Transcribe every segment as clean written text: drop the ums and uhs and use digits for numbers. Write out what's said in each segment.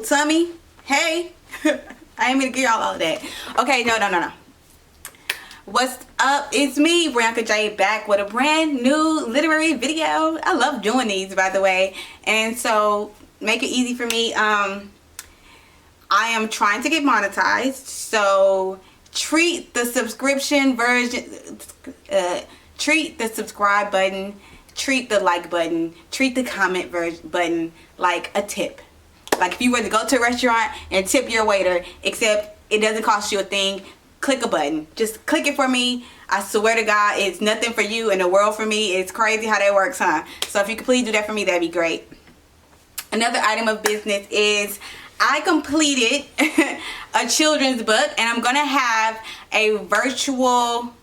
tummy. Hey. I ain't gonna give y'all all of that. Okay, no. What's up? It's me, Brianca Jay, back with a brand new literary video. I love doing these, by the way. And so, make it easy for me. I am trying to get monetized. So, treat the subscription version, treat the subscribe button, treat the like button, treat the comment button like a tip. Like if you were to go to a restaurant and tip your waiter, except it doesn't cost you a thing, click a button. Just click it for me. I swear to God, it's nothing for you and the world for me. It's crazy how that works, huh? So if you could please do that for me, that'd be great. Another item of business is I completed a children's book, and I'm going to have a virtual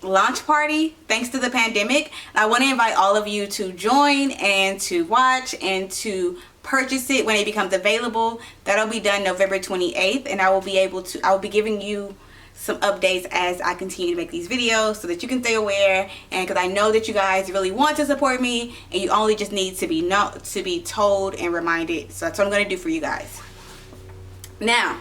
launch party thanks to the pandemic. I want to invite all of you to join and to watch and to purchase it when it becomes available. That'll be done November 28th, and I will be giving you some updates as I continue to make these videos so that you can stay aware, and because I know that you guys really want to support me and you only just need to be told and reminded. So that's what I'm going to do for you guys. Now,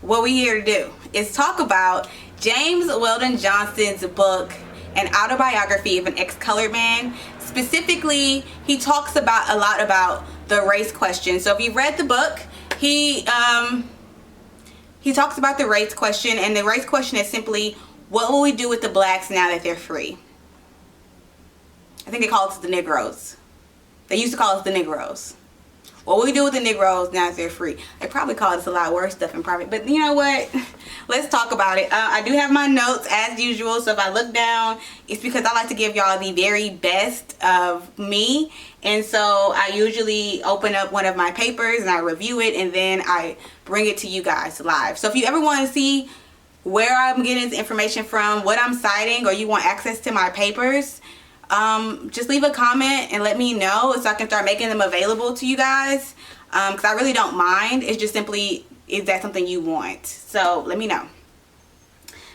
what we're here to do is talk about James Weldon Johnson's book, An Autobiography of an Ex-Colored Man. Specifically, he talks about a lot about the race question. So if you've read the book, he talks about the race question, and the race question is simply, what will we do with the blacks now that they're free? I think they call us the Negroes. They used to call us the Negroes. What will we do with the Negroes now that they're free? They probably call us a lot worse stuff in private, but you know what? Let's talk about it. I do have my notes as usual, so if I look down, it's because I like to give y'all the very best of me. And so I usually open up one of my papers and I review it, and then I bring it to you guys live. So if you ever want to see where I'm getting this information from, what I'm citing, or you want access to my papers, just leave a comment and let me know so I can start making them available to you guys, because I really don't mind. It's just simply, is that something you want? So let me know.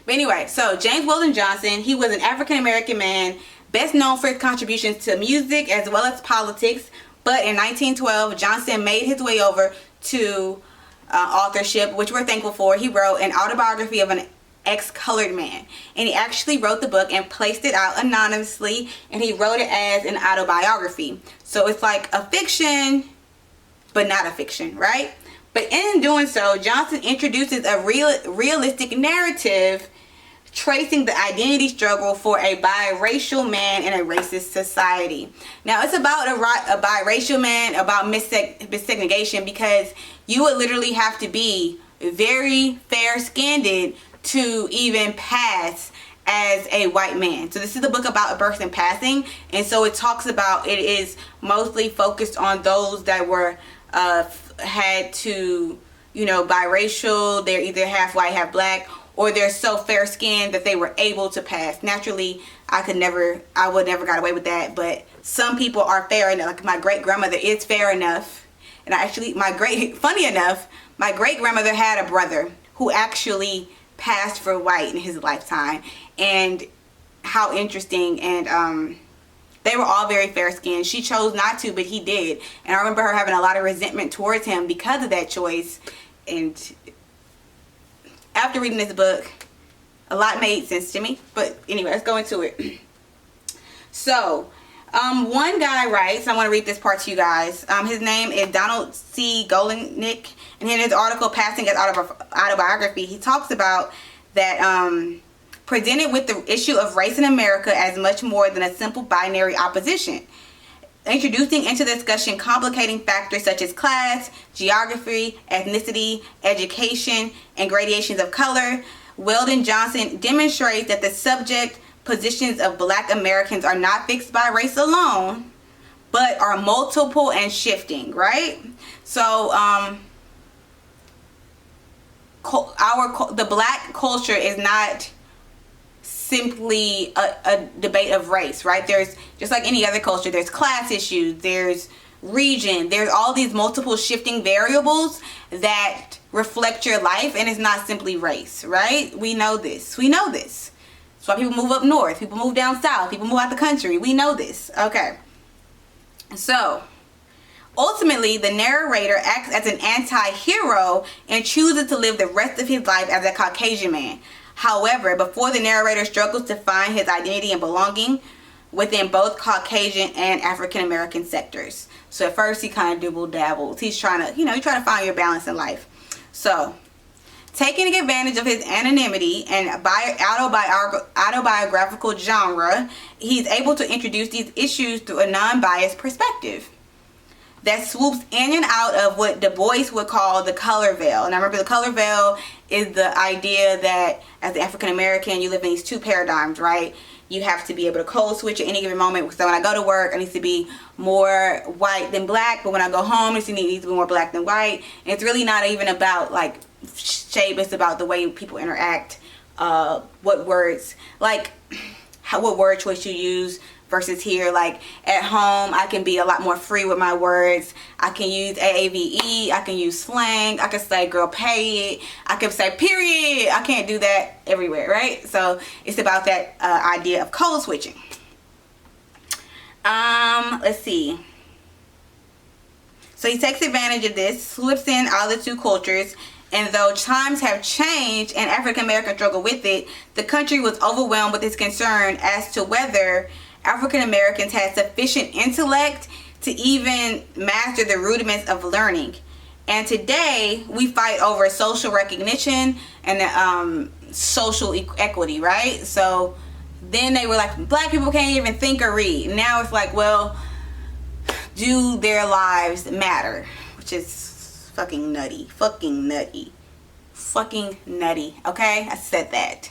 But anyway, so James Weldon Johnson, he was an African-American man best known for his contributions to music as well as politics. But in 1912, Johnson made his way over to authorship, which we're thankful for. He wrote An Autobiography of an Ex-Colored Man, and he actually wrote the book and placed it out anonymously, and he wrote it as an autobiography. So it's like a fiction but not a fiction, right? But in doing so, Johnson introduces a realistic narrative tracing the identity struggle for a biracial man in a racist society. Now, it's about a biracial man, about missegregation, because you would literally have to be very fair-skinned to even pass as a white man. So this is a book about a person passing, and so it talks about, it is mostly focused on those that were had to, you know, biracial. They're either half white, half black, or they're so fair skinned that they were able to pass. Naturally, I would never got away with that, but some people are fair enough. Like my great grandmother is fair enough, and funny enough, my great grandmother had a brother who actually passed for white in his lifetime. And how interesting. And they were all very fair skinned. She chose not to, but he did, and I remember her having a lot of resentment towards him because of that choice. And after reading this book, a lot made sense to me. But anyway, let's go into it. So one guy writes, I want to read this part to you guys. His name is Donald C. Golenick, and in his article, Passing as Autobiography, he talks about that presented with the issue of race in America as much more than a simple binary opposition. Introducing into the discussion complicating factors such as class, geography, ethnicity, education, and gradations of color, Weldon Johnson demonstrates that the subject positions of black Americans are not fixed by race alone, but are multiple and shifting, right? So the black culture is not simply a debate of race, right? There's, just like any other culture, there's class issues, there's region, there's all these multiple shifting variables that reflect your life, and it's not simply race, right? We know this. That's why people move up north, people move down south, people move out the country. We know this. Okay. So, Ultimately, the narrator acts as an anti-hero and chooses to live the rest of his life as a Caucasian man. However, before the narrator struggles to find his identity and belonging within both Caucasian and African American sectors. So at first he kind of dabbles. He's trying to, you try to find your balance in life. So, taking advantage of his anonymity and autobiographical genre, he's able to introduce these issues through a non-biased perspective that swoops in and out of what Du Bois would call the color veil. And I remember the color veil is the idea that as an African American, you live in these two paradigms, right? You have to be able to code switch at any given moment. So when I go to work, I need to be more white than black. But when I go home, it needs to be more black than white. And it's really not even about like shape. It's about the way people interact, what words, like what word choice you use. Versus here, like at home, I can be a lot more free with my words. I can use AAVE. I can use slang. I can say girl pay it. I can say period. I can't do that everywhere, right? So it's about that idea of code switching. Let's see. So he takes advantage of this, slips in all the two cultures. And though times have changed and African Americans struggle with it, the country was overwhelmed with its concern as to whether African Americans had sufficient intellect to even master the rudiments of learning. And today we fight over social recognition and social equity, right? So then they were like, black people can't even think or read. Now it's like, well, do their lives matter? Which is fucking nutty. Fucking nutty. Fucking nutty. Okay? I said that.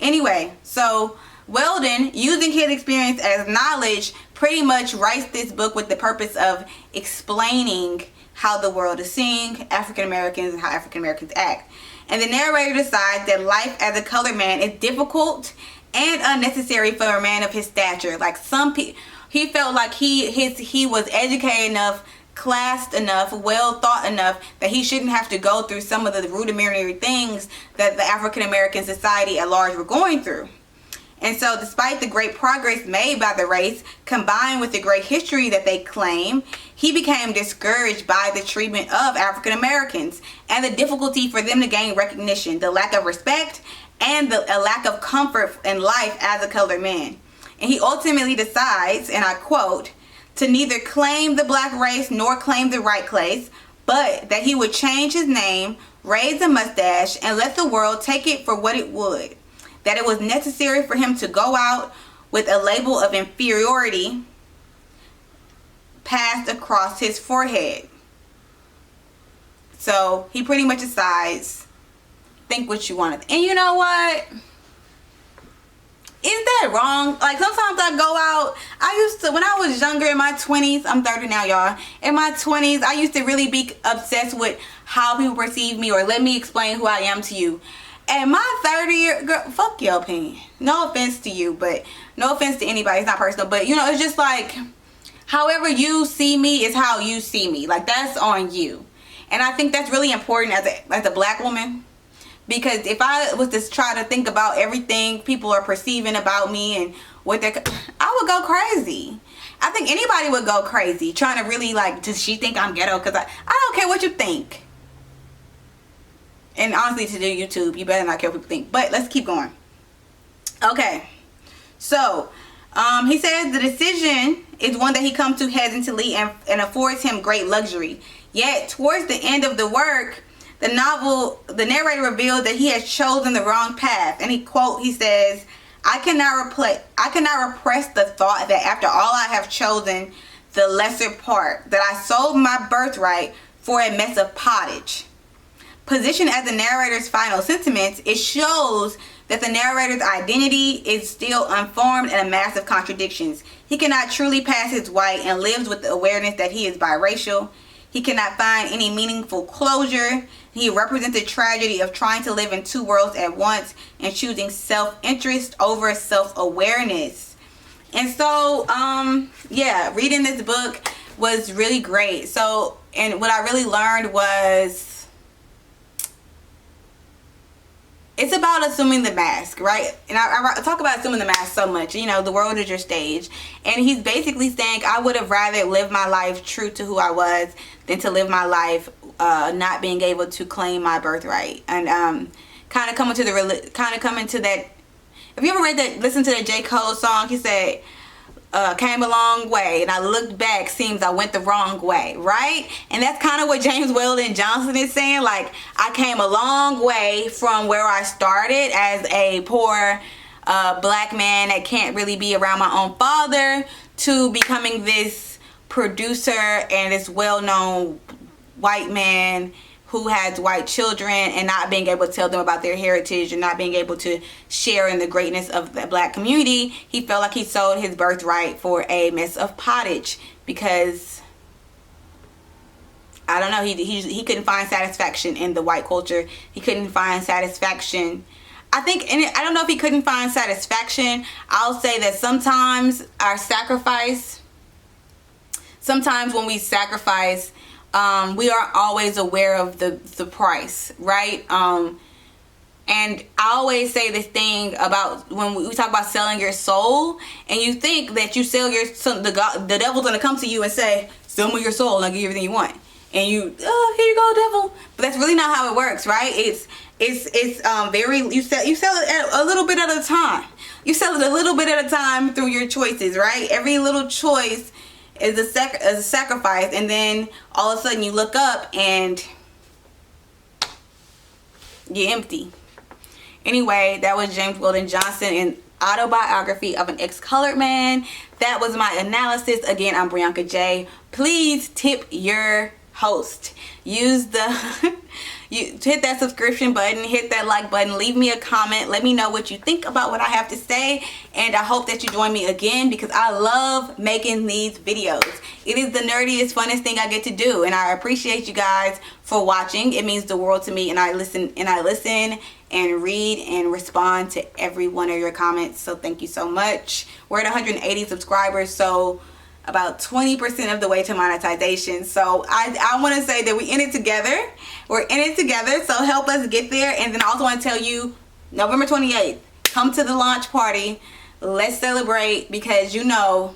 Anyway, so Weldon, using his experience as knowledge, pretty much writes this book with the purpose of explaining how the world is seeing African Americans and how African Americans act. And the narrator decides that life as a colored man is difficult and unnecessary for a man of his stature. Like some people, he felt like he was educated enough, classed enough, well thought enough that he shouldn't have to go through some of the rudimentary things that the African American society at large were going through. And so despite the great progress made by the race, combined with the great history that they claim, he became discouraged by the treatment of African Americans and the difficulty for them to gain recognition, the lack of respect, and a lack of comfort in life as a colored man. And he ultimately decides, and I quote, to neither claim the black race nor claim the white place, but that he would change his name, raise a mustache, and let the world take it for what it would. That it was necessary for him to go out with a label of inferiority passed across his forehead. So he pretty much decides, think what you want. And you know what? Is that wrong? Like sometimes I go out, I used to, when I was younger in my 20s, I'm 30 now y'all, in my 20s I used to really be obsessed with how people perceive me, or let me explain who I am to you. And my 30-year girl, fuck your opinion. No offense to you, but no offense to anybody. It's not personal, but you know, it's just like, however you see me is how you see me. Like that's on you. And I think that's really important as a black woman, because if I was to try to think about everything people are perceiving about me and what they're, I would go crazy. I think anybody would go crazy trying to really like, does she think I'm ghetto? Because I don't care what you think. And honestly, to do YouTube, you better not care what people think. But let's keep going. Okay. So, he says the decision is one that he comes to hesitantly and affords him great luxury. Yet, towards the end of the work, the narrator reveals that he has chosen the wrong path. And he says, I cannot repress the thought that after all I have chosen the lesser part, that I sold my birthright for a mess of pottage. Positioned as the narrator's final sentiments, it shows that the narrator's identity is still unformed and a mass of contradictions. He cannot truly pass as white and lives with the awareness that he is biracial. He cannot find any meaningful closure. He represents the tragedy of trying to live in two worlds at once and choosing self-interest over self-awareness. And so, yeah, reading this book was really great. So, and what I really learned was, it's about assuming the mask, right? And I talk about assuming the mask so much. You know, the world is your stage. And he's basically saying, I would have rather lived my life true to who I was than to live my life not being able to claim my birthright. And kind of coming to that. Have you ever listened to that J. Cole song? He said, came a long way, and I looked back, seems I went the wrong way, right? And that's kind of what James Weldon Johnson is saying. Like, I came a long way from where I started as a poor black man that can't really be around my own father, to becoming this producer and this well-known white man who has white children, and not being able to tell them about their heritage and not being able to share in the greatness of the black community. He felt like he sold his birthright for a mess of pottage, because I don't know, he couldn't find satisfaction in the white culture. He couldn't find satisfaction. I think, and I don't know if he couldn't find satisfaction. I'll say that sometimes when we sacrifice, we aren't always aware of the price, right? And I always say this thing about when we talk about selling your soul, and you think that you sell your soul, the devil's gonna come to you and say, sell me your soul and I'll give you everything you want. And you, oh, here you go, devil. But that's really not how it works, right? It's very, you sell it a little bit at a time. You sell it a little bit at a time through your choices, right? Every little choice is a sacrifice, and then all of a sudden you look up and you're empty. Anyway, that was James Weldon Johnson in Autobiography of an Ex-Colored Man. That was my analysis. Again, I'm Brianca Jay. Please tip your host. Use the you hit that subscription button, hit that like button, leave me a comment, let me know what you think about what I have to say, and I hope that you join me again, because I love making these videos. It is the nerdiest, funnest thing I get to do, and I appreciate you guys for watching. It means the world to me, and I listen and read and respond to every one of your comments, so thank you so much. We're at 180 subscribers, so about 20% of the way to monetization. So I want to say that we're in it together. We're in it together, so help us get there. And then I also want to tell you, November 28th, come to the launch party. Let's celebrate, because you know,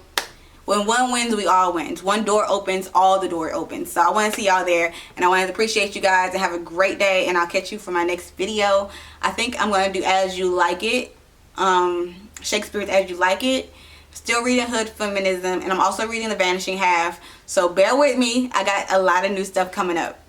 when one wins, we all win. One door opens, all the door opens. So I want to see y'all there, and I want to appreciate you guys, and have a great day, and I'll catch you for my next video. I think I'm going to do As You Like It, Shakespeare's As You Like It. Still reading Hood Feminism, and I'm also reading The Vanishing Half, so bear with me. I got a lot of new stuff coming up.